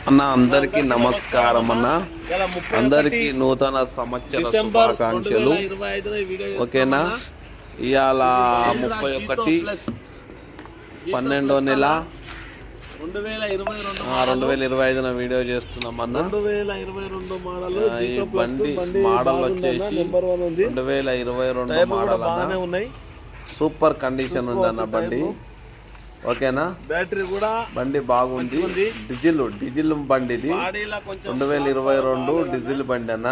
అన్న అందరికీ నమస్కారం అన్న. అందరికీ నూతన సంవత్సర శుభాకాంక్షలు. ఓకేనా? ఇవాళ 31/12 2025 వీడియో చేస్తున్నామన్న. 2022 మోడల్ ఈ బండి మోడల్ వచ్చేసి 2022 మోడల్ అన్న. సూపర్ కండిషన్ ఉందన్న బండి. ఓకేనా? బ్యాటరీ కూడా బండి బాగుంది. డీజిల్ బండి ఇది. 2022 డీజిల్ బండి అన్న.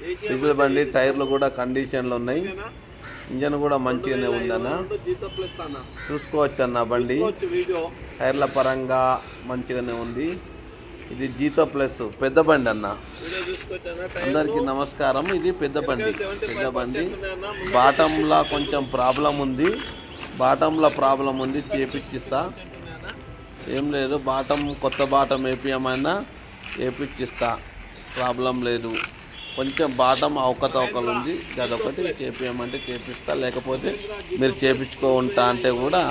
డీజిల్ బండి. టైర్లు కూడా కండిషన్లు ఉన్నాయి. ఇంజన్ కూడా మంచిగానే ఉందన్న. చూసుకోవచ్చు అన్న. బండి టైర్ల పరంగా మంచిగానే ఉంది. ఇది జీతో ప్లస్ పెద్ద బండి అన్న. అందరికీ నమస్కారం. ఇది పెద్ద బండి. బాటంలో కొంచెం ప్రాబ్లం ఉంది. చేపించిస్తా. ఏం లేదు, కొత్త బాటం వేపియమైనా వేపించిస్తా. ప్రాబ్లం లేదు. కొంచెం బాటం అవకతవకలు ఉంది. అదొకటి చేపియమంటే చేపిస్తా. లేకపోతే మీరు చేపించుకుంటా అంటే కూడా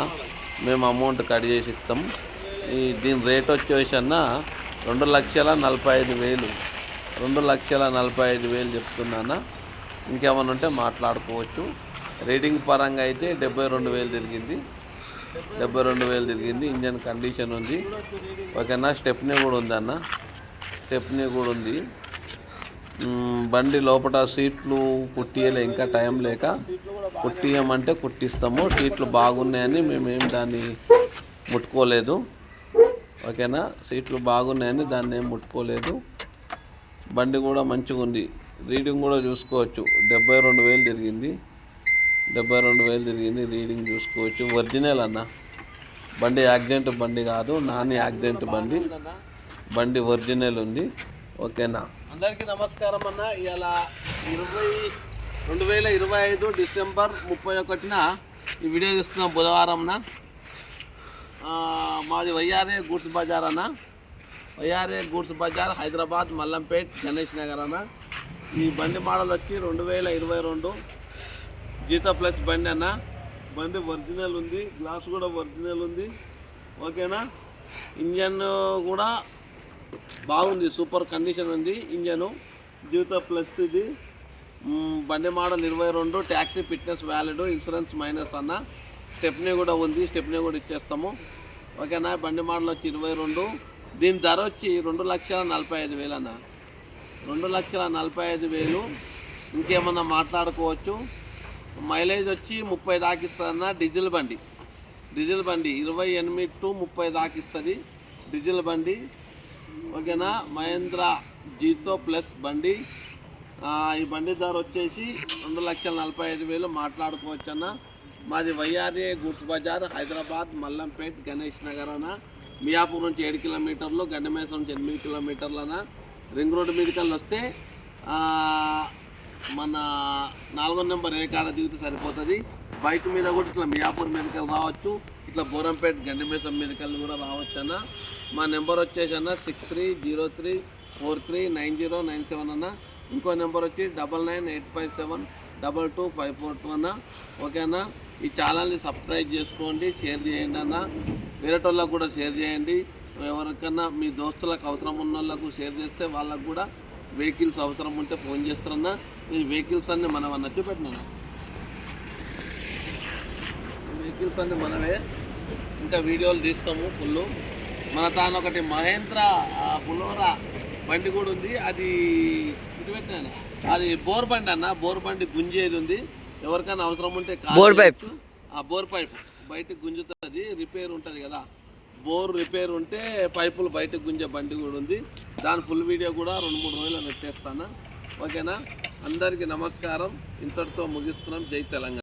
మేము అమౌంట్ కట్ చేసి ఇస్తాం. దీని రేట్ వచ్చేసి అన్న 2,45,000. 2,45,000 చెప్తున్నానా. ఇంకేమైనా ఉంటే మాట్లాడుకోవచ్చు. రీడింగ్ పరంగా అయితే 72,000 తిరిగింది. 72,000 తిరిగింది. ఇంజన్ కండిషన్ ఉంది. ఓకేనా? స్టెప్నీ కూడా ఉంది అన్న. స్టెప్నీ కూడా ఉంది. బండి లోపల సీట్లు కుట్టియలే, ఇంకా టైం లేక. కుట్టియమంటే కుట్టిస్తాము. సీట్లు బాగున్నాయని మేమేం దాన్ని ముట్టుకోలేదు. ఓకేనా? సీట్లు బాగున్నాయని దాన్ని ఏం ముట్టుకోలేదు. బండి కూడా మంచిగా ఉంది. రీడింగ్ కూడా చూసుకోవచ్చు. 72,000 తిరిగింది. 72,000 తిరిగింది. రీడింగ్ చూసుకోవచ్చు. ఒరిజినల్ అన్న. బండి యాక్సిడెంట్ బండి కాదు, నాన్ యాక్సిడెంట్ బండి ఒరిజినల్ ఉంది. ఓకేనా? అందరికీ నమస్కారం అన్న. ఇవాళ 2025 డిసెంబర్ 31న ఈ వీడియో చేస్తున్నాం. బుధవారంన. మాది వైఆర్ఏ గూడ్స్ బజార్ అన్న. వైఆర్ఏ గూడ్స్ బజార్, హైదరాబాద్, మల్లంపేట్, గణేష్ నగర్ అన్న. ఈ బండి మోడల్ వచ్చి 2022 జీతో ప్లస్ బండి అన్న. బండి ఒరిజినల్ ఉంది. గ్లాస్ కూడా ఒరిజినల్ ఉంది. ఓకేనా? ఇంజన్ కూడా బాగుంది. సూపర్ కండిషన్ ఉంది ఇంజను. జీతో ప్లస్ ఇది. బండి model 22. Taxi fitness valid. Insurance minus అన్న. స్టెప్నీ కూడా ఉంది. స్టెప్నీ కూడా ఇచ్చేస్తాము. ఓకేనా? బండి మోడల్ వచ్చి 22. దీని ధర వచ్చి 2,45,000 అన్న. 2,45,000. ఇంకేమన్నా మాట్లాడుకోవచ్చు. మైలేజ్ వచ్చి 30 దాకా ఇస్తుందన్న. డీజిల్ బండి 28 to 30 దాకా ఇస్తుంది డీజిల్ బండి. ఓకేనా? మహేంద్ర జీతో ప్లస్ బండి. ఈ బండి ధర వచ్చేసి 2,45,000 మాట్లాడుకోవచ్చు అన్న. మాది వైఆర్ఏ గూడ్స్ బజార్, హైదరాబాద్, మల్లంపేట్, గణేష్ నగర్ అన్న. మియాపూర్ నుంచి 7 కిలోమీటర్లు, గండిమేసం నుంచి 8 కిలోమీటర్లు అన్న. రింగ్ రోడ్డు మీదకి వస్తే మన 4వ నెంబర్ ఏ కాడ దిగితే సరిపోతుంది. బైక్ మీద కూడా ఇట్లా మియాపూర్ మీదకి రావచ్చు. ఇట్లా బోరంపేట్, గండిమేసం మీదకి కూడా రావచ్చు అన్న. మా నెంబర్ వచ్చేసి అన్న 6303439097 అన్న. ఇంకో నెంబర్ వచ్చి 9985722542 అన్న. ఓకే అన్న? ఈ ఛానల్ని సబ్స్క్రైబ్ చేసుకోండి, షేర్ చేయండి అన్న. వేరేటోళ్ళకు కూడా షేర్ చేయండి. ఎవరికన్నా మీ దోస్తులకు అవసరం ఉన్న వాళ్ళకు షేర్ చేస్తే వాళ్ళకు కూడా వెహికల్స్ అవసరం ఉంటే ఫోన్ చేస్తారన్నా. నేను వెహికల్స్ అన్నీ మనం అన్న చూపెట్టినా. వెహికల్స్ అన్నీ మనమే. ఇంకా వీడియోలు తీస్తాము ఫుల్. మన తాను ఒకటి మహేంద్ర బులోరా బండి కూడా ఉంది. అది ఇటు పెట్టినాను. అది బోర్ బండి అన్న. బోర్ బండి గుంజేది ఉంది. ఎవరికైనా అవసరం ఉంటే బోర్ పైప్ బయటకు గుంజుతుంది. రిపేర్ ఉంటుంది కదా, బోర్ రిపేర్ ఉంటే పైపులు బయటకు గుంజే బండి కూడా ఉంది. దాని ఫుల్ వీడియో కూడా 2-3 రోజులు పెట్టేస్తాను. ఓకేనా? అందరికీ నమస్కారం. ఇంతటితో ముగిస్తున్నాం. జై తెలంగాణ.